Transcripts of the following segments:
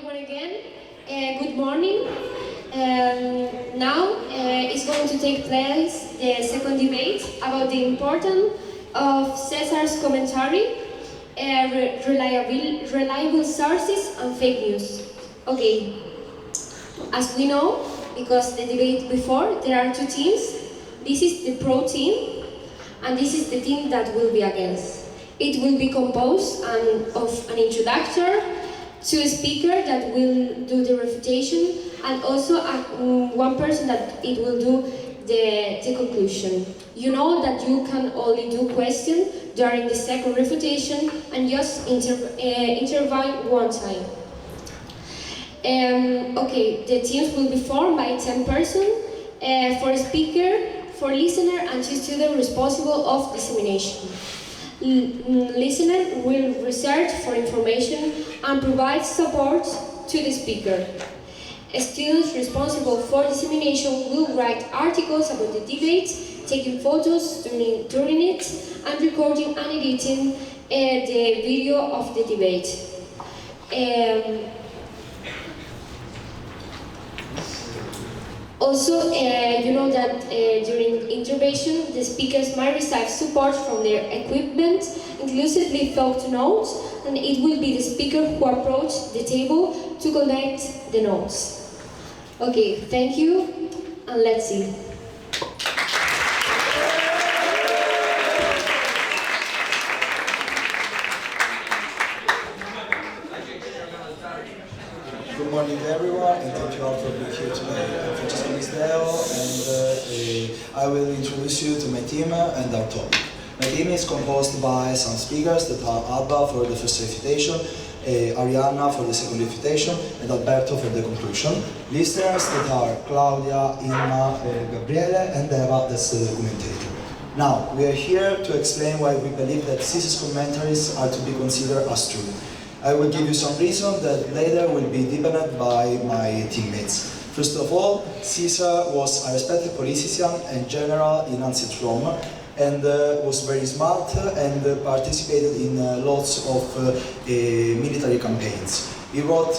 everyone again. Good morning. Now is going to take place the second debate about the importance of Caesar's commentary, reliable sources and fake news. Okay, as we know, because the debate before, there are two teams. This is the pro team, and this is the team that will be against. It will be composed of an introductor, two speakers that will do the refutation, and also one person that it will do the conclusion. You know that you can only do questions during the second refutation and just intervene one time. Okay, the teams will be formed by 10 persons, for speaker, for listener, and two students responsible of dissemination. Listener will research for information and provide support to the speaker. Students responsible for dissemination will write articles about the debate, taking photos during it, and recording and editing the video of the debate. Also, you know that during intervention, the speakers might receive support from their equipment, inclusively thought notes, and it will be the speaker who approaches the table to collect the notes. Okay, thank you, and let's see. Good morning everyone, and thank you all for being here today. I'm Francesco and I will introduce you to my team and our topic. My team is composed by some speakers that are Alba for the first refutation, Arianna for the second refutation, and Alberto for the conclusion. Listeners that are Claudia, Irma, Gabriele, and Eva, that's the commentator. Now, we are here to explain why we believe that Caesar's commentaries are to be considered as true. I will give you some reasons that later will be debated by my teammates. First of all, Caesar was a respected politician and general in ancient Rome, and was very smart and participated in lots of military campaigns. He wrote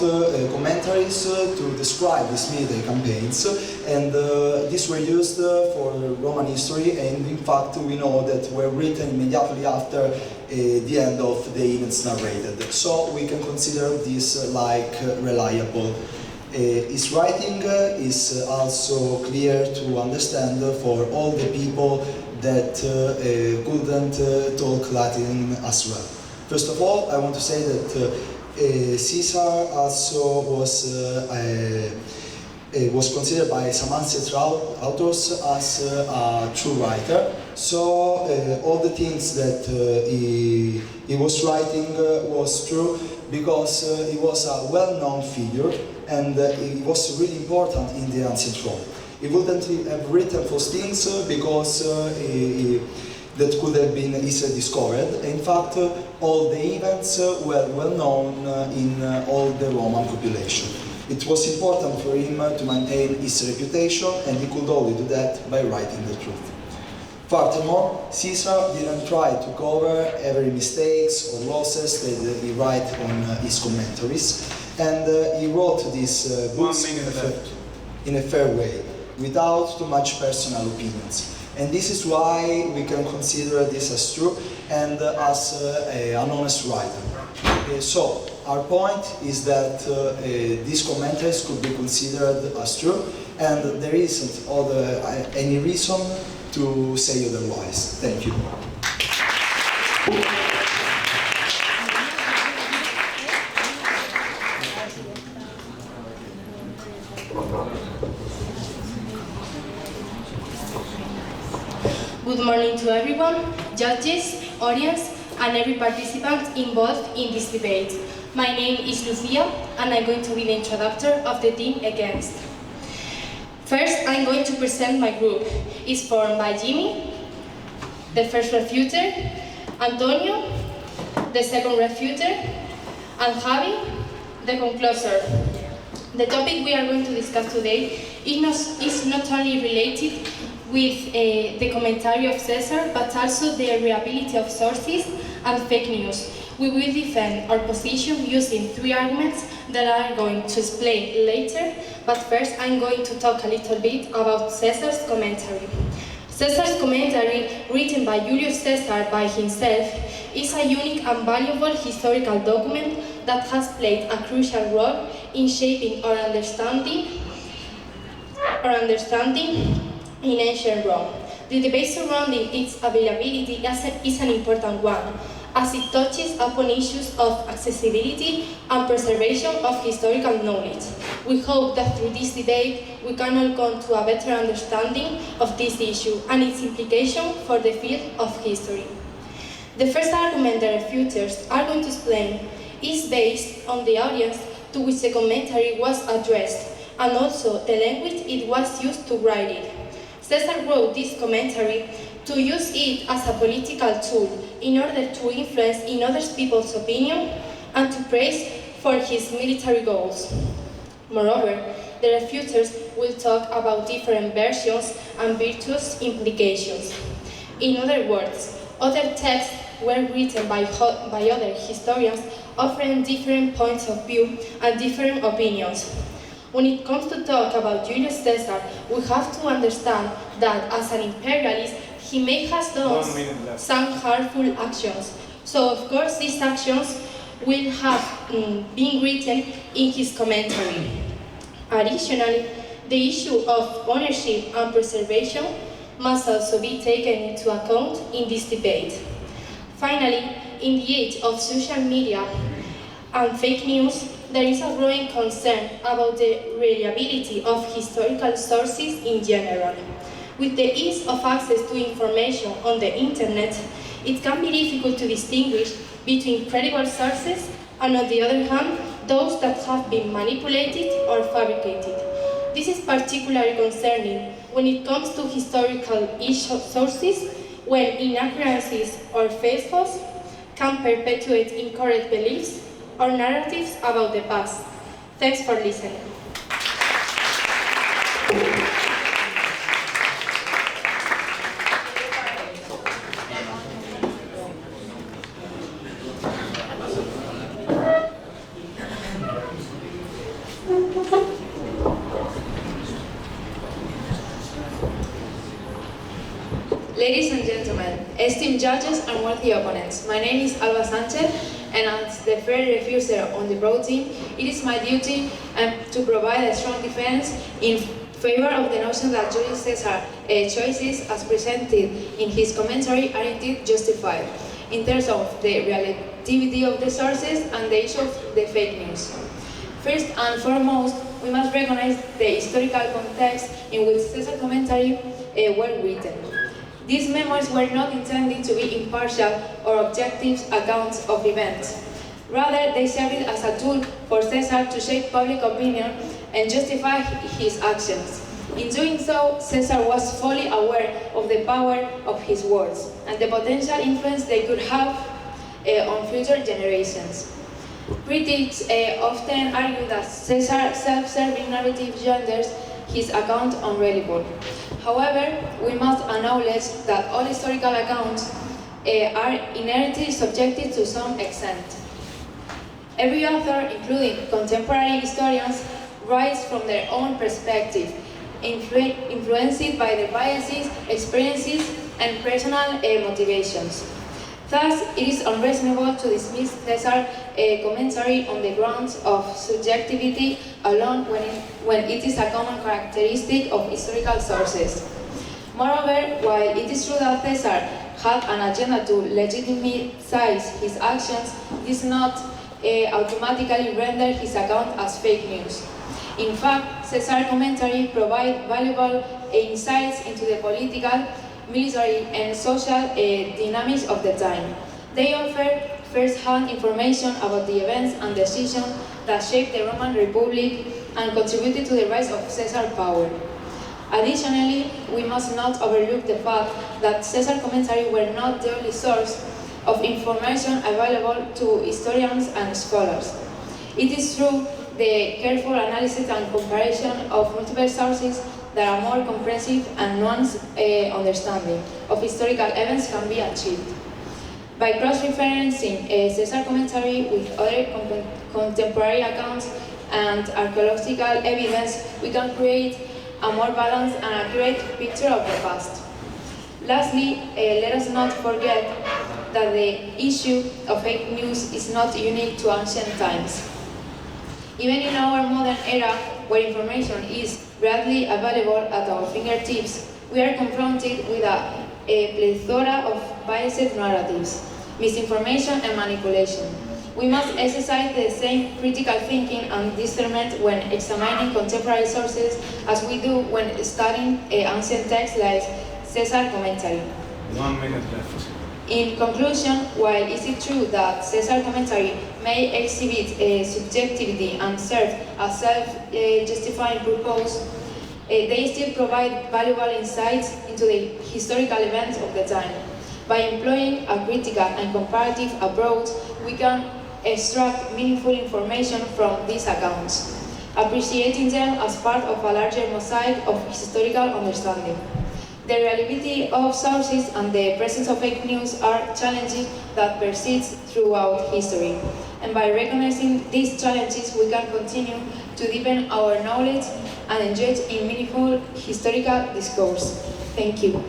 commentaries to describe these military campaigns, and these were used for Roman history, and in fact we know that were written immediately after the end of the events narrated. So we can consider this like reliable. His writing is also clear to understand for all the people that couldn't talk Latin as well. First of all, I want to say that Caesar also was considered by some ancient authors as a true writer. So all the things that he was writing was true because he was a well-known figure, and he was really important in the ancient Rome. He wouldn't have written false things because that could have been easily discovered. In fact, all the events were well known in all the Roman population. It was important for him to maintain his reputation, and he could only do that by writing the truth. Furthermore, Caesar didn't try to cover every mistakes or losses that he wrote on his commentaries, and he wrote these books in a fair way, without too much personal opinions. And this is why we can consider this as true and as an honest writer. So, our point is that these commentaries could be considered as true, and there isn't any reason to say otherwise. Thank you. Good morning to everyone, judges, audience, and every participant involved in this debate. My name is Lucia, and I'm going to be the introductor of the team against. First, I'm going to present my group. It's formed by Jimmy, the first refuter, Antonio, the second refuter, and Javi, the concluder. The topic we are going to discuss today is not only related with the commentary of Caesar, but also the reliability of sources and fake news. We will defend our position using 3 arguments that I'm going to explain later, but first I'm going to talk a little bit about Caesar's commentary. Caesar's commentary, written by Julius Caesar by himself, is a unique and valuable historical document that has played a crucial role in shaping our understanding in ancient Rome. The debate surrounding its availability is an important one, as it touches upon issues of accessibility and preservation of historical knowledge. We hope that through this debate we can all come to a better understanding of this issue and its implication for the field of history. The first argument the refuters are going to explain is based on the audience to which the commentary was addressed, and also the language it was used to write it. Caesar wrote this commentary to use it as a political tool in order to influence in other people's opinion and to praise for his military goals. Moreover, the refuters will talk about different versions and virtuous implications. In other words, other texts were written by other historians offering different points of view and different opinions. When it comes to talk about Julius Caesar, we have to understand that as an imperialist, he may have done some harmful actions. So of course these actions will have been written in his commentary. Additionally, the issue of ownership and preservation must also be taken into account in this debate. Finally, in the age of social media and fake news, there is a growing concern about the reliability of historical sources in general. With the ease of access to information on the internet, it can be difficult to distinguish between credible sources and, on the other hand, those that have been manipulated or fabricated. This is particularly concerning when it comes to historical sources, when inaccuracies or falsehoods can perpetuate incorrect beliefs or narratives about the past. Thanks for listening. Ladies and gentlemen, esteemed judges and worthy opponents, my name is Alba Sanchez, and as the fair refuser on the pro team, it is my duty to provide a strong defense in favor of the notion that Julius Caesar's choices as presented in his commentary are indeed justified, in terms of the relativity of the sources and the issue of the fake news. First and foremost, we must recognize the historical context in which Caesar's commentary were written. These memoirs were not intended to be impartial or objective accounts of events. Rather, they served as a tool for Caesar to shape public opinion and justify his actions. In doing so, Caesar was fully aware of the power of his words and the potential influence they could have on future generations. Critics often argue that Caesar's self-serving narrative renders his account unreliable. However, we must acknowledge that all historical accounts are inherently subjective to some extent. Every author, including contemporary historians, writes from their own perspective, influenced by their biases, experiences, and personal motivations. Thus, it is unreasonable to dismiss Caesar's commentary on the grounds of subjectivity alone when it is a common characteristic of historical sources. Moreover, while it is true that Caesar had an agenda to legitimize his actions, this does not automatically render his account as fake news. In fact, Caesar's commentary provides valuable insights into the political, military, and social dynamics of the time. They offer first-hand information about the events and decisions that shaped the Roman Republic and contributed to the rise of Caesar's power. Additionally, we must not overlook the fact that Caesar's commentary were not the only source of information available to historians and scholars. It is through the careful analysis and comparison of multiple sources that a more comprehensive and nuanced understanding of historical events can be achieved. By cross-referencing Caesar commentary with other contemporary accounts and archaeological evidence, we can create a more balanced and accurate picture of the past. Lastly, let us not forget that the issue of fake news is not unique to ancient times. Even in our modern era, where information is readily available at our fingertips, we are confronted with a plethora of biased narratives, misinformation and manipulation. We must exercise the same critical thinking and discernment when examining contemporary sources as we do when studying ancient texts like Caesar commentary. 1 minute left. In conclusion, while it is true that Caesar commentary may exhibit subjectivity and serve a self-justifying purpose, they still provide valuable insights into the historical events of the time. By employing a critical and comparative approach, we can extract meaningful information from these accounts, appreciating them as part of a larger mosaic of historical understanding. The reliability of sources and the presence of fake news are challenges that persist throughout history. And by recognizing these challenges, we can continue to deepen our knowledge and engage in meaningful historical discourse. Thank you.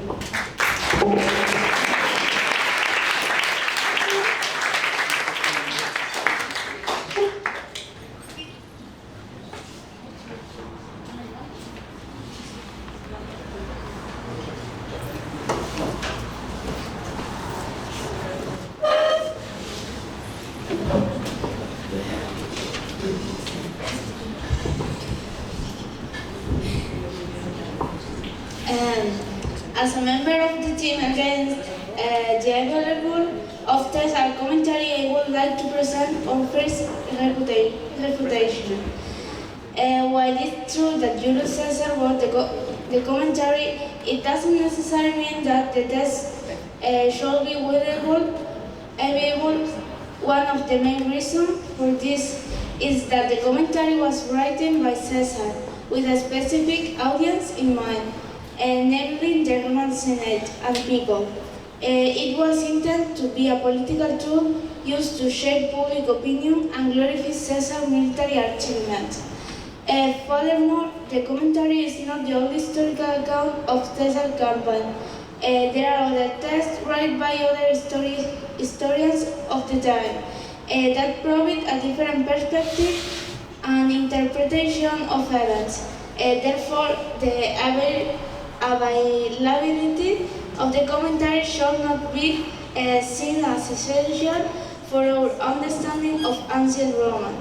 As a member of the team against the available of Caesar commentary, I would like to present our first refutation. While it's true that Julius Caesar wrote the commentary, it doesn't necessarily mean that the text should be available. One of the main reasons for this is that the commentary was written by Caesar with a specific audience in mind, namely the Roman Senate and people. It was intended to be a political tool used to shape public opinion and glorify Caesar's military achievements. Furthermore, the commentary is not the only historical account of Caesar's campaign. There are other texts written by other historians of the time that provide a different perspective and interpretation of events. Therefore, the availability of the commentary should not be seen as essential for our understanding of ancient Rome.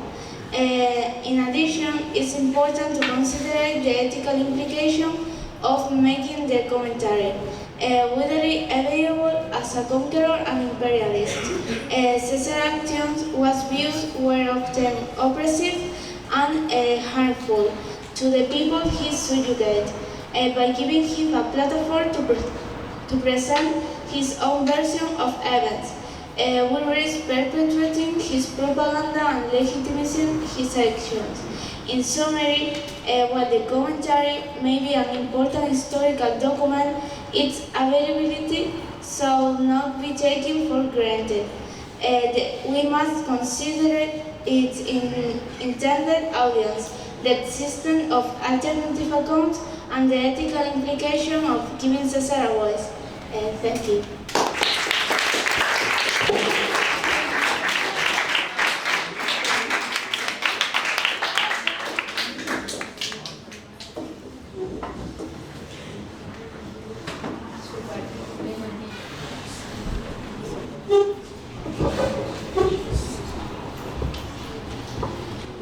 In addition, it's important to consider the ethical implication of making the commentary. Whether available as a conqueror and imperialist, Caesar's actions were often oppressive and harmful to the people he subjugated. By giving him a platform to present his own version of events, we risk perpetuating his propaganda and legitimizing his actions. In summary, while the commentary may be an important historical document, its availability shall not be taken for granted. We must consider its intended audience, the existence of alternative accounts, and the ethical implication of giving Caesar a voice. Thank you.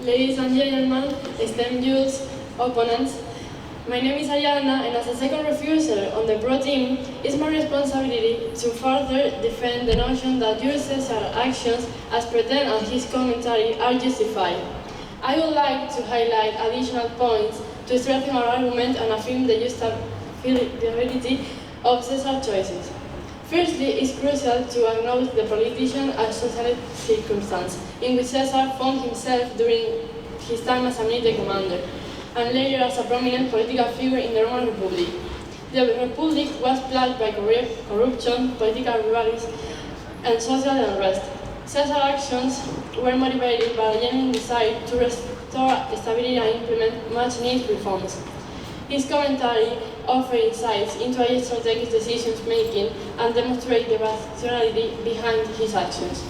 Ladies and gentlemen, esteemed youth, opponents, my name is Ariana, and as a second refuser on the pro team, it's my responsibility to further defend the notion that Julius Caesar's actions, as pretended on his commentary, are justified. I would like to highlight additional points to strengthen our argument and affirm the justifiability of Caesar's choices. Firstly, it's crucial to acknowledge the politician and social circumstance in which Caesar found himself during his time as a military commander, and later as a prominent political figure in the Roman Republic. The Republic was plagued by corruption, political rivalries, and social unrest. Caesar's actions were motivated by a genuine desire to restore stability and implement much-needed reforms. His commentary offers insights into a strategic decision-making and demonstrates the rationality behind his actions.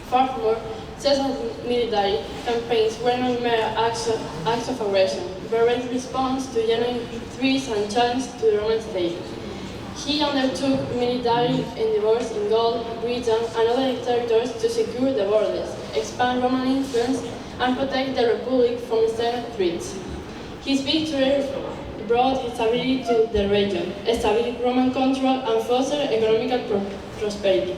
Furthermore, Caesar's military campaigns were not mere acts of aggression, but a response to genuine threats and challenges to the Roman state. He undertook military endeavors in Gaul, Britain, and other territories to secure the borders, expand Roman influence, and protect the Republic from external threats. His victory brought stability to the region, established Roman control, and fostered economic prosperity.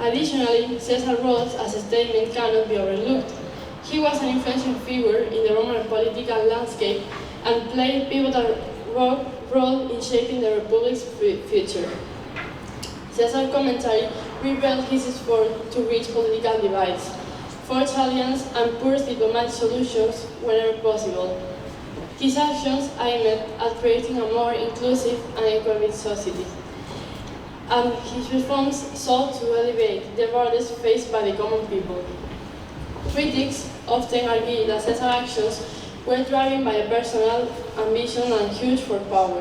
Additionally, Caesar's role as a statesman cannot be overlooked. He was an influential figure in the Roman political landscape and played a pivotal role in shaping the Republic's future. Caesar's commentary revealed his effort to reach political divides, forge alliances, and pursue diplomatic solutions whenever possible. His actions aimed at creating a more inclusive and equitable society, and his reforms sought to alleviate the burdens faced by the common people. Critics often argue that Caesar's actions were driven by a personal ambition and huge for power.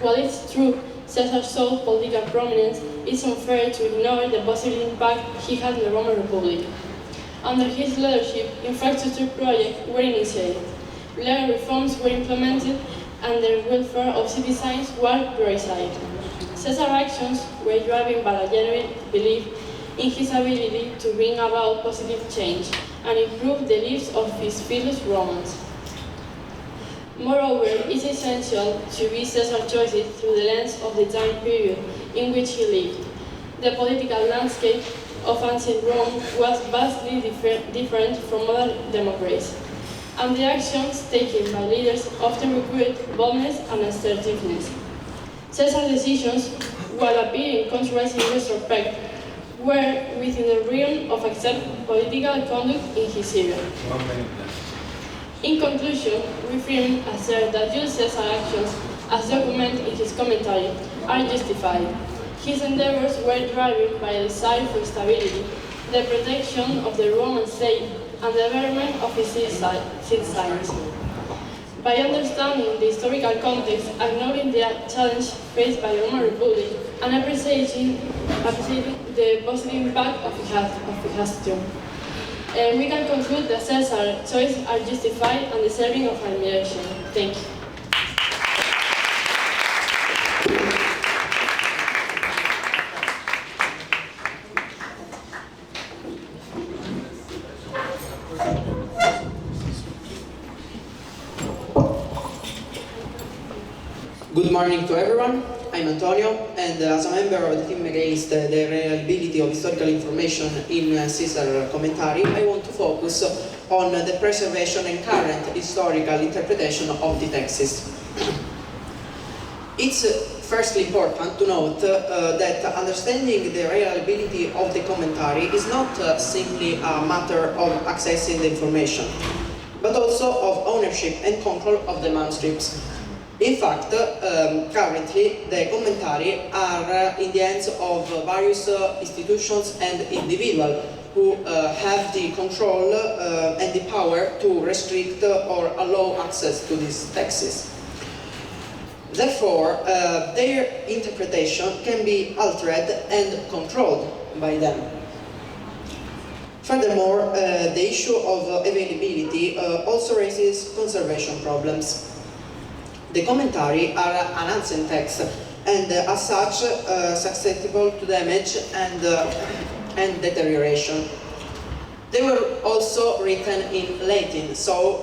While it's true Caesar sought political prominence, it's unfair to ignore the positive impact he had in the Roman Republic. Under his leadership, infrastructure projects were initiated, legal reforms were implemented, and the welfare of citizens was prioritized. Caesar's actions were driven by a genuine belief in his ability to bring about positive change and improve the lives of his fellow Romans. Moreover, it's essential to view Caesar's choices through the lens of the time period in which he lived. The political landscape of ancient Rome was vastly different from modern democracies, and the actions taken by leaders often required boldness and assertiveness. Caesar's decisions, while appearing controversial in retrospect, were within the realm of accepted political conduct in his era. 1 minute left. In conclusion, we firmly assert that Julius Caesar's actions, as documented in his commentary, are justified. His endeavors were driven by a desire for stability, the protection of the Roman state, and the betterment of his citizens. By understanding the historical context, acknowledging the challenge faced by the Roman Republic, and appreciating the positive impact of his action, we can conclude that Caesar's choices are justified and deserving of admiration. Thank you. Good morning to everyone. I'm Antonio, and as a member of the team against the reliability of historical information in Caesar Commentary, I want to focus on the preservation and current historical interpretation of the texts. It's firstly important to note that understanding the reliability of the commentary is not simply a matter of accessing the information, but also of ownership and control of the manuscripts. In fact, currently the commentary are in the hands of various institutions and individuals who have the control and the power to restrict or allow access to these texts. Therefore, their interpretation can be altered and controlled by them. Furthermore, the issue of availability also raises conservation problems. The commentary are an ancient text and as such susceptible to damage and deterioration. They were also written in Latin, so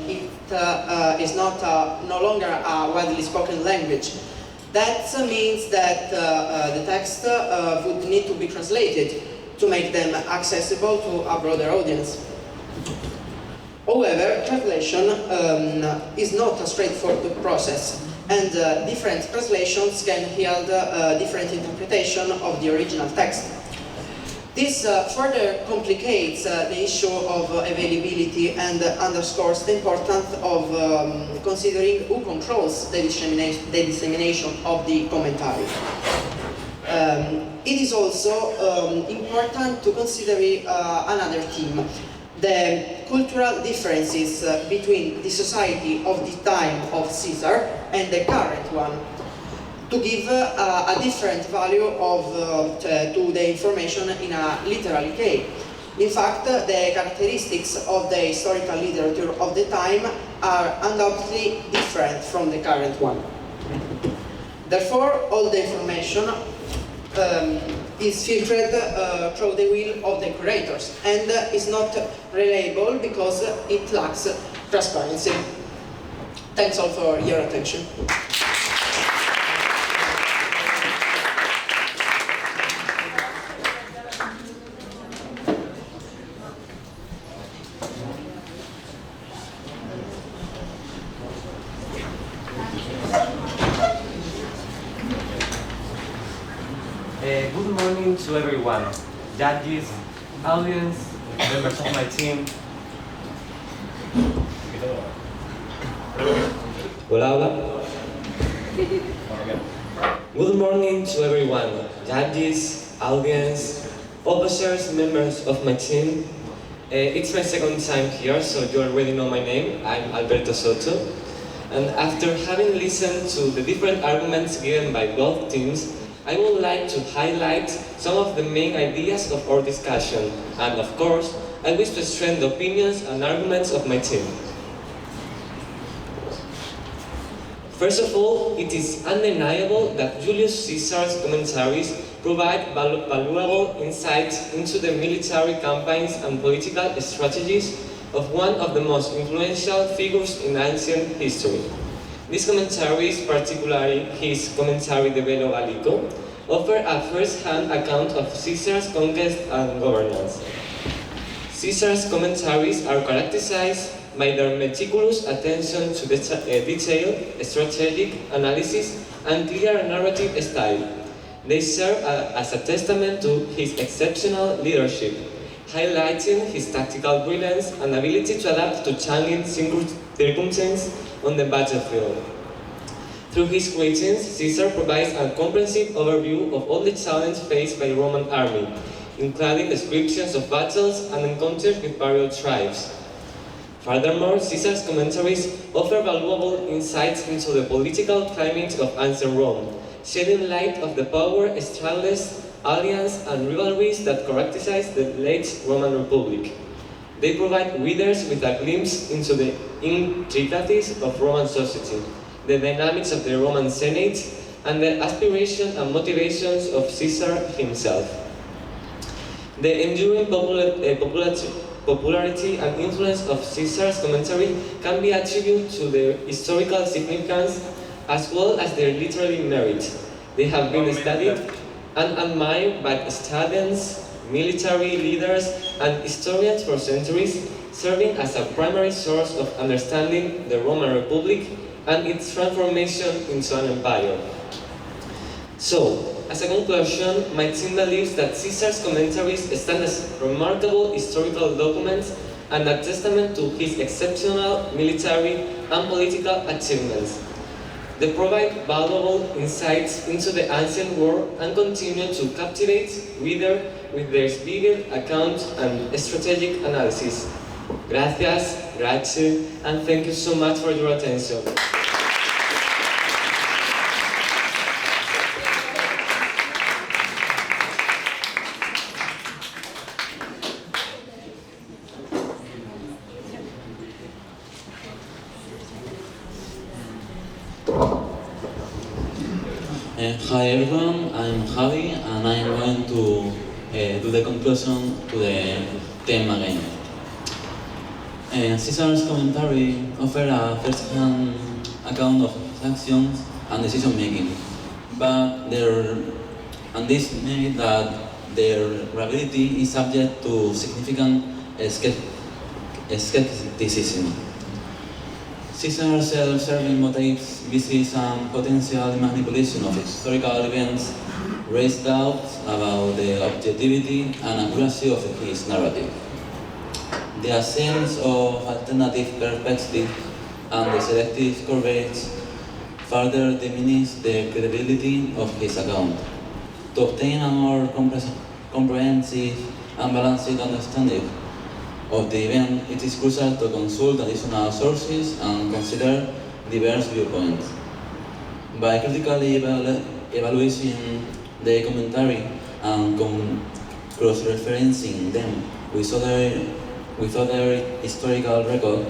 it is no longer a widely spoken language. That means that the text would need to be translated to make them accessible to a broader audience. However, translation is not a straightforward process, and different translations can yield different interpretation of the original text. This further complicates the issue of availability and underscores the importance of considering who controls the dissemination of the commentary. It is also important to consider another theme, the cultural differences between the society of the time of Caesar and the current one, to give a different value to the information in a literal case. In fact, the characteristics of the historical literature of the time are undoubtedly different from the current one. Therefore, all the information is filtered through the will of the curators and is not reliable because it lacks transparency. Thanks all for your attention. Good morning to everyone, judges, audience, members of my team. Hola, hola. Good morning to everyone, judges, audience, officers, members of my team. It's my second time here, so you already know my name. I'm Alberto Soto. And after having listened to the different arguments given by both teams, I would like to highlight some of the main ideas of our discussion, and of course, I wish to strengthen the opinions and arguments of my team. First of all, it is undeniable that Julius Caesar's commentaries provide valuable insights into the military campaigns and political strategies of one of the most influential figures in ancient history. These commentaries, particularly his Comentarii de Bello Gallico, offer a first-hand account of Caesar's conquest and governance. Caesar's commentaries are characterized by their meticulous attention to detailed strategic analysis and clear narrative style. They serve as a testament to his exceptional leadership, highlighting his tactical brilliance and ability to adapt to changing circumstances on the battlefield. Through his writings, Caesar provides a comprehensive overview of all the challenges faced by the Roman army, including descriptions of battles and encounters with various tribes. Furthermore, Caesar's commentaries offer valuable insights into the political climate of ancient Rome, shedding light on the power struggles, alliances, and rivalries that characterized the late Roman Republic. They provide readers with a glimpse into the intricacies of Roman society, the dynamics of the Roman Senate, and the aspirations and motivations of Caesar himself. The enduring popularity and influence of Caesar's commentary can be attributed to their historical significance as well as their literary merit. They have been studied and admired by students, military leaders, and historians for centuries, serving as a primary source of understanding the Roman Republic and its transformation into an empire. So, as a conclusion, my team believes that Caesar's commentaries stand as remarkable historical documents and a testament to his exceptional military and political achievements. They provide valuable insights into the ancient world and continue to captivate readers with their vivid accounts and strategic analysis. Gracias, grazie, and thank you so much for your attention. Hi everyone, I'm Javi and I'm going to do the conclusion to the theme again. Caesar's commentary offers a first-hand account of his actions and decision-making, but this means that their reliability is subject to significant skepticism. Caesar's self-serving motives, vices, and potential manipulation of historical events raise doubts about the objectivity and accuracy of his narrative. The absence of alternative perspective and the selective coverage further diminish the credibility of his account. To obtain a more comprehensive and balanced understanding of the event, it is crucial to consult additional sources and consider diverse viewpoints. By critically evaluating the commentary and cross-referencing them with other historical records,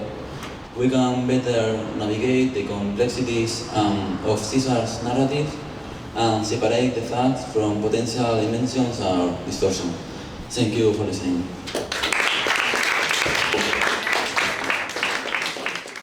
we can better navigate the complexities of Caesar's narrative and separate the facts from potential inventions or distortion. Thank you for listening.